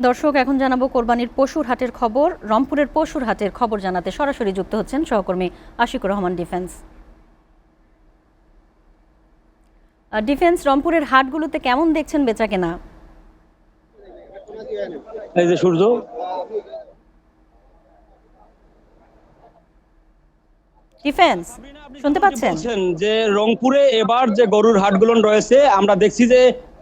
দর্শক, এখন জানাবো কোরবানির পশুর হাটের খবর। রংপুরের পশুর হাটের খবর জানাতে সরাসরি যুক্ত হচ্ছেন সহকর্মী আশিকুর রহমান ডিফেন্স। রংপুরের হাটগুলোতে কেমন দেখছেন বেচাকেনা? এই যে সূর্য, ডিফেন্স শুনতে পাচ্ছেন? যে রংপুরে এবার যে গরুর হাটগুলো রয়েছে আমরা দেখছি যে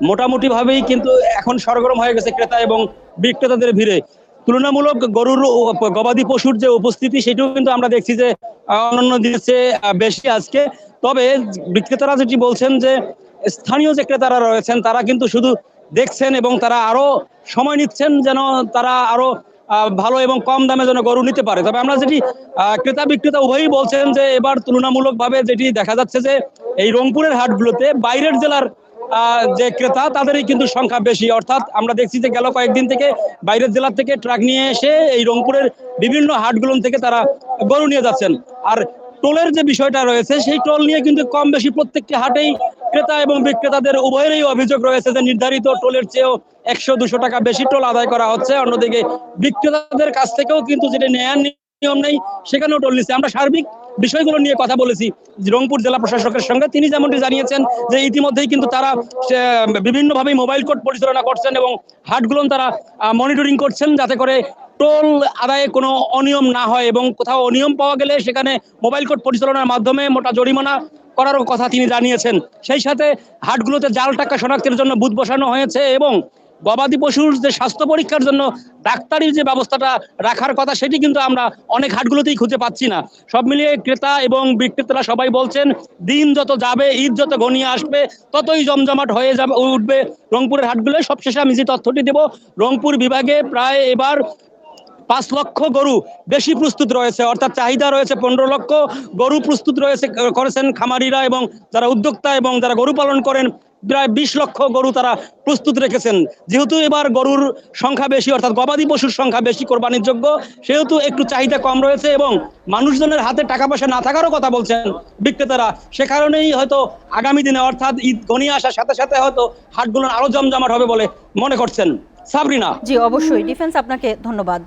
মোটামুটি ভাবেই কিন্তু এখন সরগরম হয়ে গেছে ক্রেতা এবং বিক্রেতাদের ভিড়ে। তুলনামূলক গরুর গবাদি পশুর যে উপস্থিতি সেটাও কিন্তু আমরা দেখছি যে অন্যান্য দিনের চেয়ে বেশি আজকে। তবে বিক্রেতারা যেটি বলছেন যে স্থানীয় যে ক্রেতারা রয়েছেন তারা কিন্তু শুধু দেখছেন এবং তারা আরো সময় নিচ্ছেন যেন তারা আরো ভালো এবং কম দামে যেন গরু নিতে পারে। তবে আমরা যেটি ক্রেতা বিক্রেতা উভয়ই বলছেন যে এবার তুলনামূলকভাবে যেটি দেখা যাচ্ছে যে এই রংপুরের হাটগুলোতে বাইরের জেলার যে ক্রেতা তাদেরই কিন্তু সংখ্যা বেশি। অর্থাৎ আমরা দেখছি যে গেল কয়েকদিন থেকে বাইরের জেলা থেকে ট্রাক নিয়ে এসে এই রংপুরের বিভিন্ন হাটগুলো থেকে তারা গরু নিয়ে যাচ্ছেন। আর টোলের যে বিষয়টা রয়েছে সেই টোল নিয়ে কিন্তু কম বেশি প্রত্যেকটি হাটেই ক্রেতা এবং বিক্রেতাদের উভয়েরই অভিযোগ রয়েছে যে নির্ধারিত টোলের চেয়েও 100-200 টাকা বেশি টোল আদায় করা হচ্ছে। অন্যদিকে বিক্রেতাদের কাছ থেকেও কিন্তু যেটা নেয়ার নিয়ম নেই সেখানেও টোল নিচ্ছে। আমরা সার্বিক বিষয়গুলো নিয়ে কথা বলেছি রংপুর জেলা প্রশাসকের সঙ্গে। তিনি যেমনটি জানিয়েছেন যে ইতিমধ্যেই কিন্তু তারা বিভিন্নভাবে মোবাইল কোর্ট পরিচালনা করছেন এবং হাটগুলো তারা মনিটরিং করছেন যাতে করে টোল আদায়ে কোনো অনিয়ম না হয় এবং কোথাও অনিয়ম পাওয়া গেলে সেখানে মোবাইল কোর্ট পরিচালনার মাধ্যমে মোটা জরিমানা করারও কথা তিনি জানিয়েছেন। সেই সাথে হাটগুলোতে জাল টাকা শনাক্তের জন্য বুথ বসানো হয়েছে এবং গবাদি পশুর যে স্বাস্থ্য পরীক্ষার জন্য ডাক্তারির যে ব্যবস্থাটা রাখার কথা সেটি কিন্তু আমরা অনেক হাটগুলোতেই খুঁজে পাচ্ছি না। সব মিলিয়ে ক্রেতা এবং বিক্রেতারা সবাই বলছেন দিন যত যাবে, ঈদ যত ঘনিয়ে আসবে ততই জমজমাট হয়ে যাবে উঠবে রংপুরের হাটগুলো। সবশেষে আমি যে তথ্যটি দেব, রংপুর বিভাগে প্রায় এবার 5 লক্ষ গরু বেশি প্রস্তুত রয়েছে, অর্থাৎ চাহিদা রয়েছে 15 লক্ষ গরু প্রস্তুত করেছেন খামারিরা এবং যারা উদ্যোক্তা এবং যারা গরু পালন করেন প্রায় 20 লক্ষ গরু তারা প্রস্তুত রেখেছেন। যেহেতু এবার গরুর সংখ্যা বেশি অর্থাৎ গবাদি পশুর সংখ্যা বেশি কোরবানির যোগ্য, সেহেতু একটু চাহিদা কম রয়েছে এবং মানুষজনের হাতে টাকা পয়সা না থাকারও কথা বলছেন বিক্রেতারা। সে কারণেই হয়তো আগামী দিনে অর্থাৎ ঈদ ঘনিয়ে আসার সাথে সাথে হয়তো হাটগুলো আরো জমজমাট হবে বলে মনে করছেন। সাবরিনা। জি, অবশ্যই ডিফেন্স, আপনাকে ধন্যবাদ।